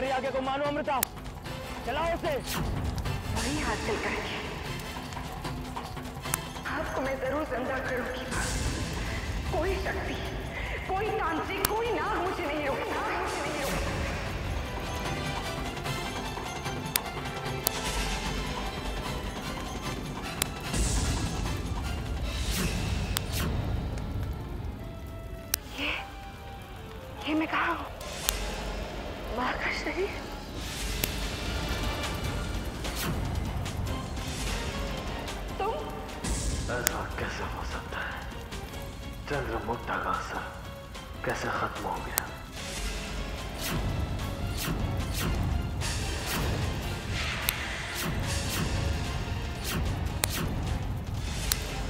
अरे आगे को मानो अमृता, चलाओ उसे। वही हासिल करेंगे। आपको मैं जरूर जिंदा करूंगी। कोई शक्ति, कोई तांत्रिक, कोई नाग मुझे नहीं रोकेगा। ये मैं कहाँ हूँ? माँ का शरीर। तुम? ऐसा कैसे हो सकता है? चंद्रमुग्धा का असर कैसे खत्म हो गया?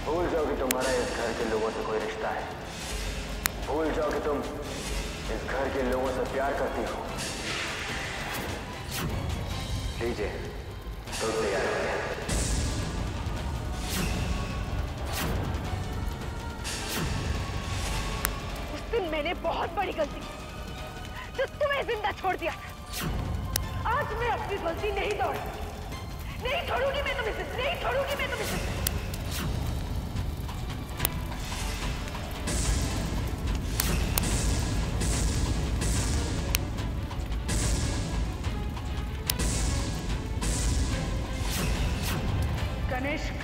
भूल जाओ कि तुम्हारा इस घर के लोगों से कोई रिश्ता है। भूल जाओ कि तुम इस घर के लोगों से प्यार करती हो। लीजिए, तो तैयार हो गया। उस दिन मैंने बहुत बड़ी गलती की जो तुम्हें जिंदा छोड़ दिया था। आज मैं अपनी गलती नहीं छोड़ूंगी मैं तुम्हें, नहीं छोड़ूंगी मैं तुम्हें। कनिष्क,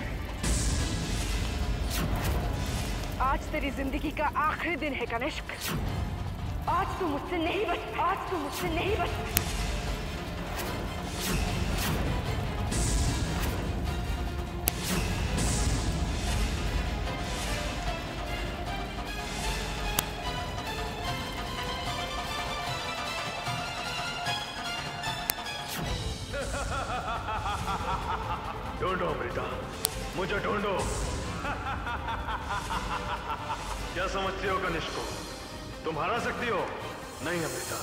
आज तेरी जिंदगी का आखिरी दिन है कनिष्क। आज तू मुझसे नहीं बच। ढूंढो अमृता, मुझे ढूंढो। क्या समझती हो कनिष्क को? तुम हरा सकती हो? नहीं अमृता।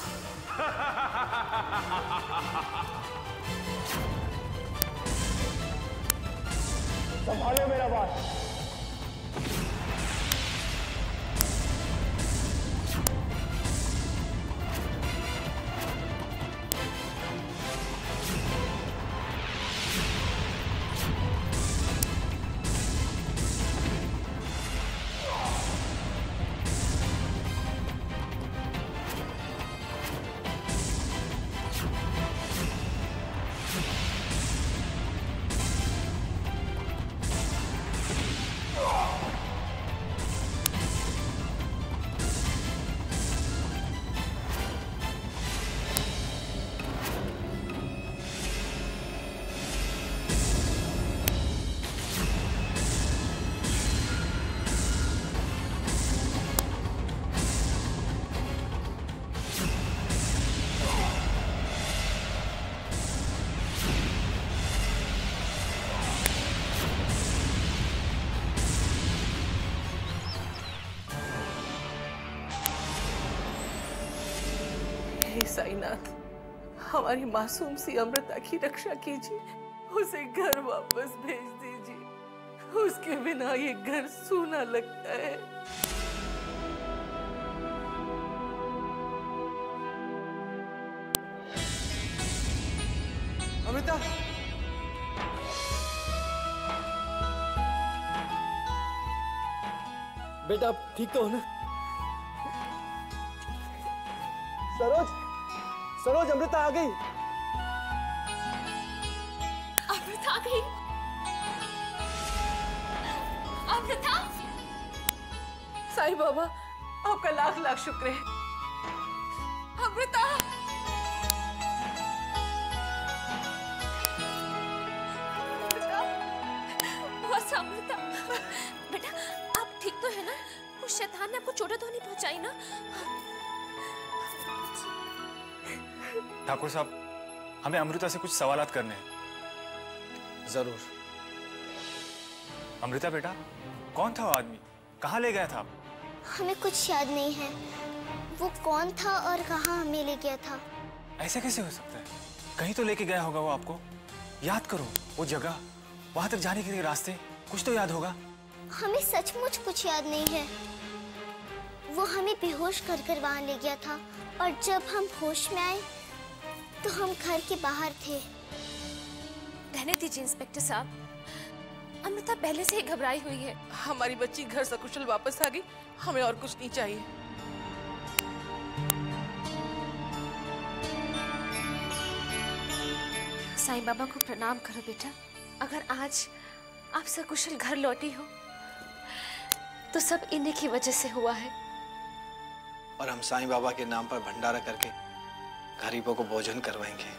संभालो मेरा बात। साईनाथ, हमारी मासूम सी अमृता की रक्षा कीजिए। उसे घर वापस भेज दीजिए। उसके बिना ये घर सूना लगता है। अमृता, बेटा आप ठीक तो हो ना? सरोज, अमृता आ गई। अमृता! साईं बाबा, आपका लाख लाख शुक्र है। अमृता! अमृता, बेटा आप ठीक तो है ना? उस शैतान ने आपको चोटें तो नहीं पहुंचाई ना? ठाकुर साहब, हमें अमृता से कुछ सवालात करने हैं। जरूर। अमृता बेटा, कौन था वो आदमी? कहाँ ले गया था? हमें कुछ याद नहीं है वो कौन था और कहाँ हमें ले गया था। ऐसे कैसे हो सकता है? कहीं तो लेके गया होगा वो आपको। याद करो वो जगह, वहां तक जाने के लिए रास्ते, कुछ तो याद होगा। हमें सचमुच कुछ याद नहीं है। वो हमें बेहोश कर वहां ले गया था और जब हम होश में आए हम घर के बाहर थे। रहने दीजिए इंस्पेक्टर साहब, अमृता पहले से ही घबराई हुई है। हमारी बच्ची घर सकुशल वापस आ गई, हमें और कुछ नहीं चाहिए। साईं बाबा को प्रणाम करो बेटा। अगर आज आप सकुशल घर लौटी हो तो सब इन्हीं की वजह से हुआ है। और हम साईं बाबा के नाम पर भंडारा करके गरीबों को भोजन करवाएंगे।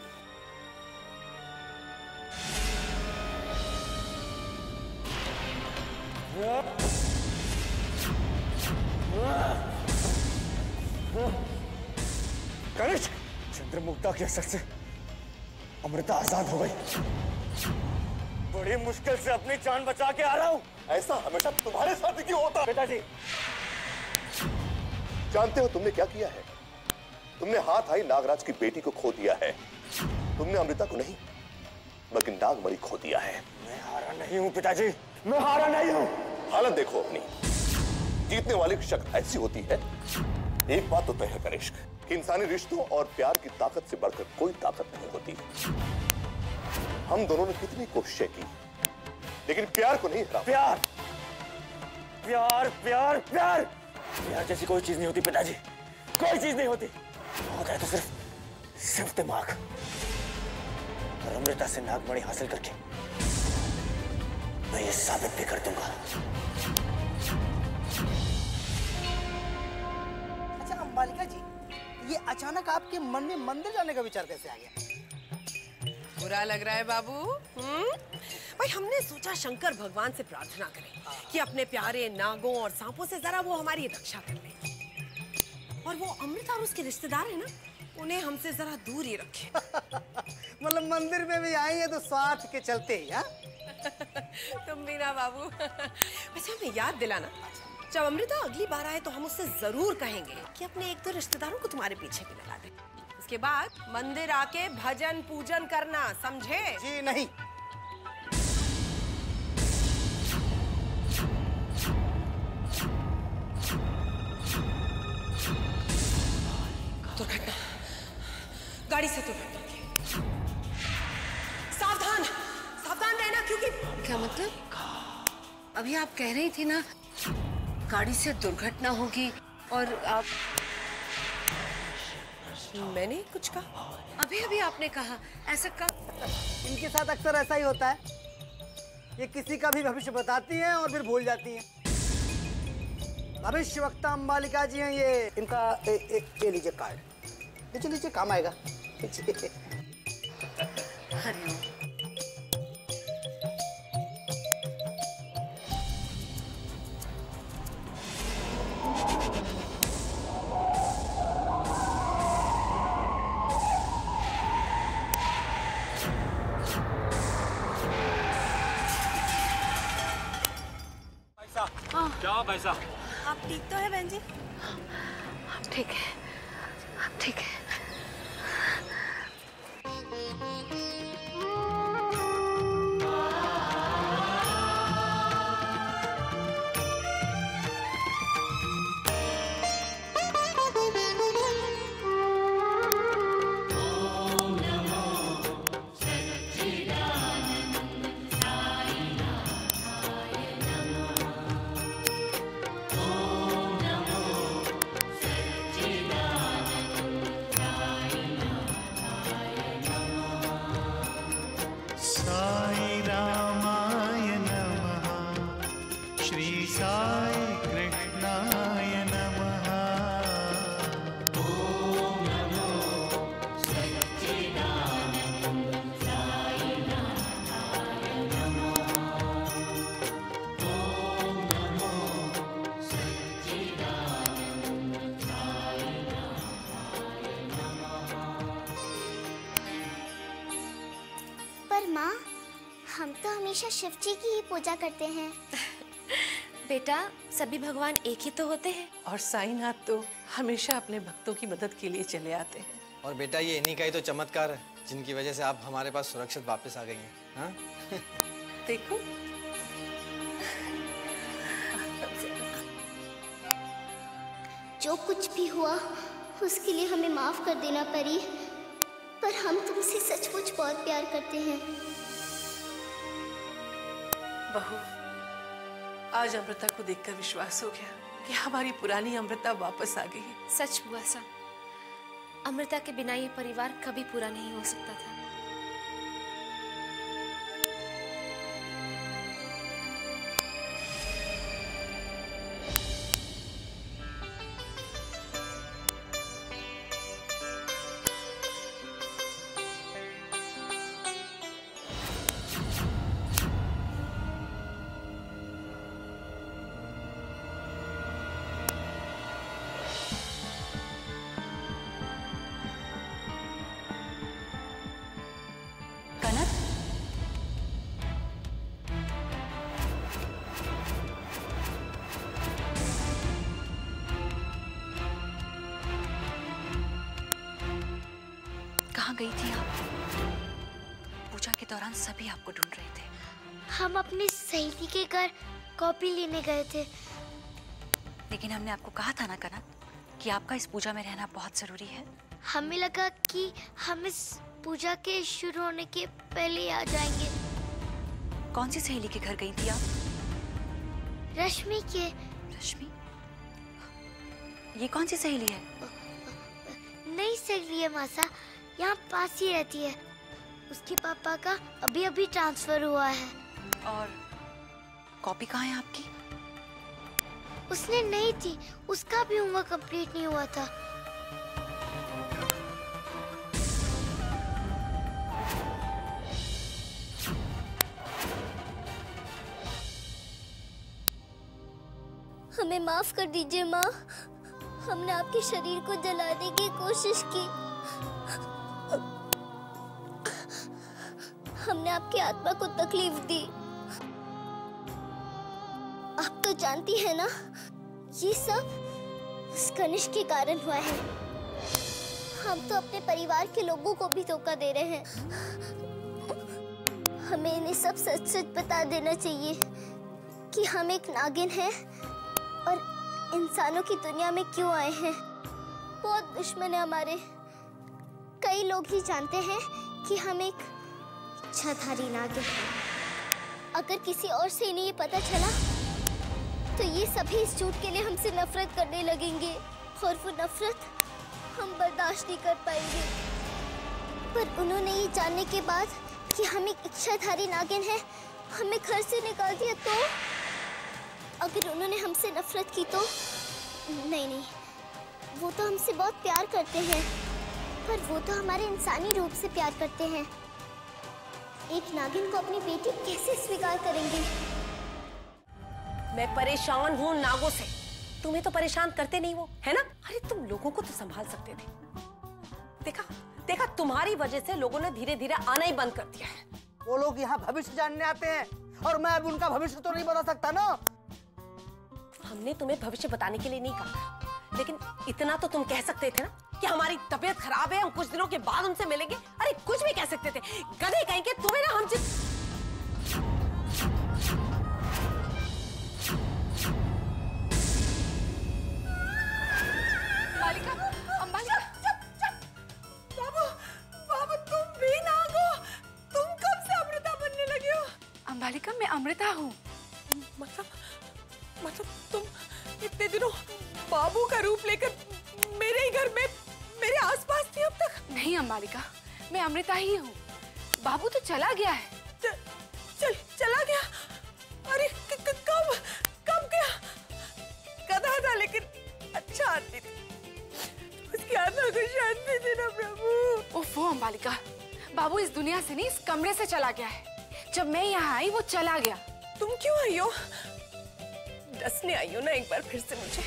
कनिष्क, चंद्रमुक्ता के असर से अमृता आजाद हो गई। बड़ी मुश्किल से अपनी जान बचा के आ रहा हूँ। ऐसा हमेशा तुम्हारे साथ क्यों होता? पिताजी, जानते हो तुमने क्या किया है? तुमने हाथ आई नागराज की बेटी को खो दिया है। तुमने अमृता को नहीं बल्कि नागमणि खो दिया है। मैं हारा नहीं हूँ पिताजी, मैं हारा नहीं हूँ। हालत देखो अपनी। जीतने वाली की शक्ति ऐसी होती है। एक बात तो तय है कनिष्क कि इंसानी रिश्तों और प्यार की ताकत से बढ़कर कोई ताकत नहीं होती। हम दोनों ने कितनी कोशिशें की लेकिन प्यार को नहीं हरा। प्यार प्यार प्यार प्यार प्यार जैसी कोई चीज नहीं होती पिताजी, कोई चीज नहीं होती। होता है तो सिर्फ दिमाग। और अमृता से नागमणि हासिल करके मैं ये साबित भी कर दूंगा। अच्छा अंबालिका जी, ये अचानक आपके मन में मंदिर जाने का विचार कैसे आ गया? बुरा लग रहा है बाबू? भाई हमने सोचा शंकर भगवान से प्रार्थना करें कि अपने प्यारे नागों और सांपों से जरा वो हमारी रक्षा कर ले। और वो अमृता और उसके रिश्तेदार है ना, उन्हें हमसे जरा दूर ही रखे। मतलब मंदिर में भी आएंगे तो साथ के चलते ही, हाँ? तुम भी ना बाबू। अच्छा हमें याद दिलाना, जब अमृता अगली बार आए तो हम उससे जरूर कहेंगे कि अपने एक दो रिश्तेदारों को तुम्हारे पीछे भी लगा दे। उसके बाद मंदिर आके भजन पूजन करना, समझे? जी नहीं। दुर्घटना, गाड़ी से दुर्घटना। सावधान सावधान रहना। क्योंकि क्या मतलब? अभी आप कह रही थी ना गाड़ी से दुर्घटना होगी और आप... मैंने कुछ कहा? अभी अभी आपने कहा, ऐसा कहा। इनके साथ अक्सर ऐसा ही होता है। ये किसी का भी भविष्य बताती हैं और फिर भूल जाती हैं। भविष्यवक्ता अंबालिका जी हैं ये। इनका ये लीजिए कार्ड, लीजिए लीजिए, काम आएगा। हरिओम। क्या भाई साहब? आप ठीक तो है बहन जी? आप ठीक है, आप ठीक है। हम तो हमेशा शिव जी की ही पूजा करते हैं। बेटा, सभी भगवान एक ही तो होते हैं। और साईनाथ तो हमेशा अपने भक्तों की मदद के लिए चले आते हैं। और बेटा ये इन्हीं का ही तो चमत्कार है जिनकी वजह से आप हमारे पास सुरक्षित वापस आ गई हैं। हाँ? देखो जो कुछ भी हुआ उसके लिए हमें माफ कर देना परी। पर हम तुमसे सचमुच बहुत प्यार करते हैं। बहू, आज अमृता को देखकर विश्वास हो गया कि हमारी पुरानी अमृता वापस आ गई है। सच हुआ सा, अमृता के बिना ये परिवार कभी पूरा नहीं हो सकता था। कहाँ गई थी आप? पूजा के दौरान सभी आपको ढूंढ रहे थे। हम अपनी सहेली के घर कॉपी लेने गए थे। लेकिन हमने आपको कहा था ना कनक कि आपका इस पूजा में रहना बहुत जरूरी है। हमें लगा कि हम इस पूजा के शुरू होने के पहले आ जाएंगे। कौन सी सहेली के घर गई थी आप? रश्मि के। रश्मि? ये कौन सी सहेली है? नई सहेली है मासा, यहाँ पास ही रहती है। उसके पापा का अभी अभी ट्रांसफर हुआ है। और कॉपी कहाँ है आपकी? उसने नहीं थी, उसका भी होमवर्क कंप्लीट नहीं हुआ था। हमें माफ कर दीजिए माँ, हमने आपके शरीर को जलाने की कोशिश की। हमने आपकी आत्मा को तकलीफ दी। आप तो जानती है ना, ये सब इस कनिष्क के कारण हुआ है। हम तो अपने परिवार के लोगों को भी धोखा दे रहे हैं। हमें इन्हें सब सच सच बता देना चाहिए कि हम एक नागिन हैं और इंसानों की दुनिया में क्यों आए हैं। बहुत दुश्मन है हमारे। कई लोग ही जानते हैं कि हम एक इच्छाधारी नागिन हैं। अगर किसी और से इन्हें ये पता चला तो ये सभी इस झूठ के लिए हमसे नफरत करने लगेंगे और वो नफरत हम बर्दाश्त नहीं कर पाएंगे। पर उन्होंने ये जानने के बाद कि हम एक इच्छाधारी नागिन हैं, हमें घर से निकाल दिया तो? अगर उन्होंने हमसे नफरत की तो? नहीं, वो तो हमसे बहुत प्यार करते हैं, पर वो तो हमारे इंसानी रूप से प्यार करते हैं। एक नागिन को अपनी बेटी कैसे स्वीकार करेंगे? मैं परेशान हूँ नागों से। तुम्हें तो परेशान करते नहीं वो, है ना? अरे तुम लोगों को तो संभाल सकते थे। देखा तुम्हारी वजह से लोगों ने धीरे धीरे आना ही बंद कर दिया है। वो लोग यहाँ भविष्य जानने आते हैं और मैं अब उनका भविष्य तो नहीं बता सकता ना। हमने तुम्हें भविष्य बताने के लिए नहीं कहा, लेकिन इतना तो तुम कह सकते थे ना कि हमारी तबीयत खराब है, हम कुछ दिनों के बाद उनसे मिलेंगे। अरे कुछ भी कह सकते थे। गधे कहेंगे तुम्हें ना हम बाबू तुम भी नाग हो। तुम कब से अमृता बनने लगे हो? अंबालिका, मैं अमृता हूँ। मतलब तुम इतने दिनों बाबू का रूप लेकर मेरे ही घर में मेरे आसपास थी अब तक? नहीं अंबालिका, मैं अमृता ही हूँ। बाबू तो चला गया है। चला गया? अरे कब गया? गधा था लेकिन अच्छा आदमी था। उसकी आत्मा को शांति देना प्रभु। ओफो अंबालिका, बाबू इस दुनिया से नहीं, इस कमरे से चला गया है। जब मैं यहाँ आई वो चला गया। तुम क्यों आई हो? डसने आई हो ना एक बार फिर से मुझे?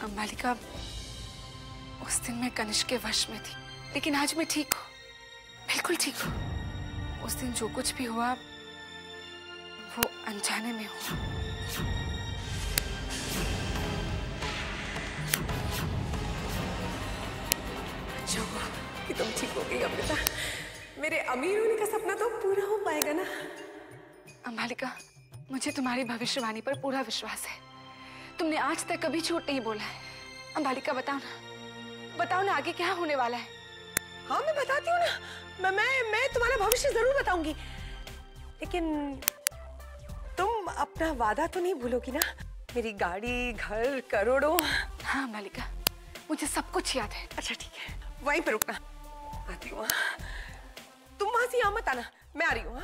अंबालिका, उस दिन मैं कनिष्क के वश में थी, लेकिन आज मैं ठीक हूँ, बिल्कुल ठीक हूँ। उस दिन जो कुछ भी हुआ वो अनजाने में हुआ। अच्छा हुआ कि तुम ठीक हो गई अमृता। मेरे अमीर होने का सपना तो पूरा हो पाएगा ना? अंबालिका, मुझे तुम्हारी भविष्यवाणी पर पूरा विश्वास है। तुमने आज तक कभी झूठ नहीं बोला है। अंबालिका बताओ ना आगे क्या होने वाला है? हाँ मैं बताती हूँ ना, मैं तुम्हारा भविष्य जरूर बताऊंगी, लेकिन तुम अपना वादा तो नहीं भूलोगी ना? मेरी गाड़ी, घर, करोड़ों। हाँ मालिका, मुझे सब कुछ याद है। अच्छा ठीक है, वहीं पे रुकना, आती हूँ। तुम वहां से यहाँ मत आना, मैं आ रही हूँ।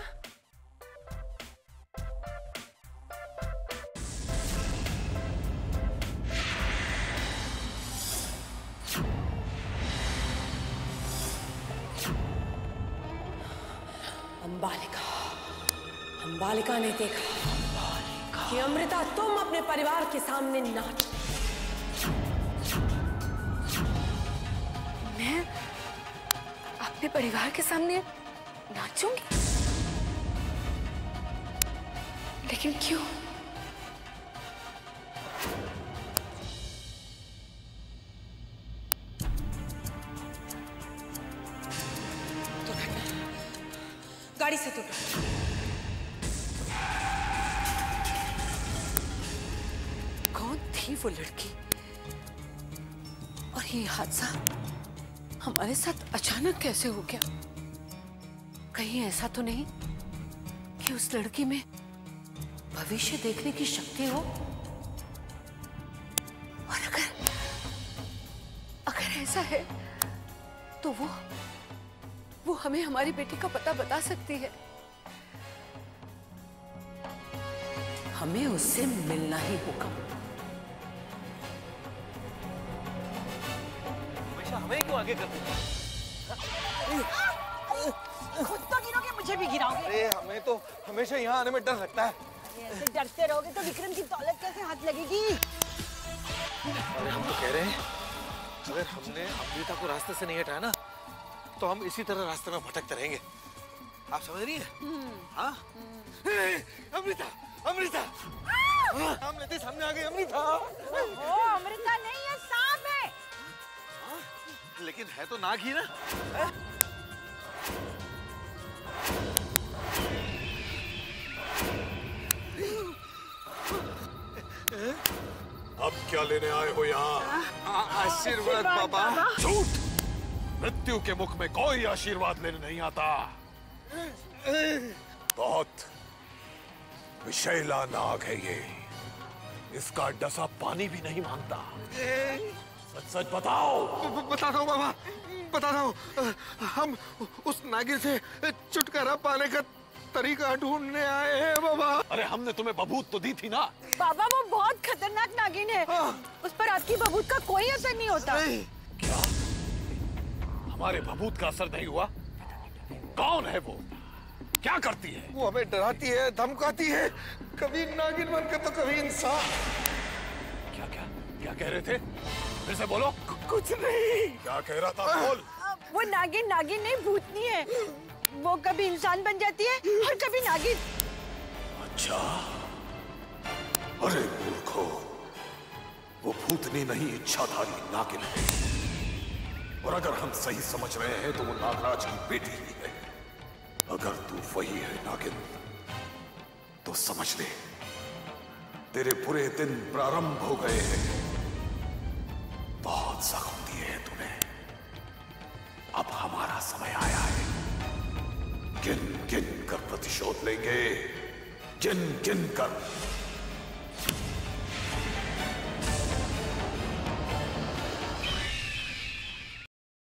अंबालिका ने देखा कि अमृता तुम अपने परिवार के सामने नाच। मैं अपने परिवार के सामने नाचूंगी? लेकिन क्यों? गाड़ी से उतरो। कौन थी वो लड़की? और ये हादसा हमारे साथ अचानक कैसे हो गया? कहीं ऐसा तो नहीं कि उस लड़की में भविष्य देखने की शक्ति हो? और अगर ऐसा है तो वो हमें हमारी बेटी का पता बता सकती है। हमें उससे मिलना ही होगा। हमेशा हमें क्यों आगे करते हैं? खुद तो गिरोगे, मुझे भी गिराओगे। अरे हमें तो हमेशा यहाँ आने में डर लगता है। ऐसे डरते रहोगे तो विक्रम की दौलत कैसे हाथ लगेगी? अरे हम तो कह रहे हैं, अगर हमने अमृता को रास्ते से नहीं हटाया ना, तो हम इसी तरह रास्ते में भटकते रहेंगे। आप समझ रही हैं? हाँ? अमृता, अमृता! हम लेते सामने आ गए, अमृता! ओ, अमृता नहीं है, सांप है। लेकिन है तो नाग ही ना? अब क्या लेने आए हो यहाँ? आशीर्वाद बाबा। झूठ! मृत्यु के मुख में कोई आशीर्वाद लेने नहीं आता। बहुत विषैला नाग है ये, इसका डसा पानी भी नहीं मांगता। सच सच बताओ। बता दो बाबा, बता दो। हम उस नागिन से छुटकारा पाने का तरीका ढूंढने आए हैं बाबा। अरे हमने तुम्हें बबूत तो दी थी ना। बाबा वो बहुत खतरनाक नागिन है, उस पर आपकी बबूत का कोई असर नहीं होता। क्या हमारे बबूत का असर नहीं हुआ? कौन है वो? क्या करती है? वो हमें डराती है, धमकाती है, कभी नागिन बनकर तो कभी इंसान। क्या क्या क्या कह रहे थे? फिर से बोलो। कुछ नहीं। क्या कह रहा था? बोल। वो नागिन नहीं, भूतनी है। वो कभी इंसान बन जाती है और कभी नागिन। अच्छा, अरे मूर्खो, वो भूतनी नहीं, इच्छाधारी नागिन है। और अगर हम सही समझ रहे हैं तो वो नागराज की बेटी ही है। अगर तू वही है नागिन, तो समझ ले तेरे बुरे दिन प्रारंभ हो गए हैं। बहुत जख्म दिए हैं तूने, अब हमारा समय आया है। गिन गिन कर प्रतिशोध लेंगे, गिन गिन कर।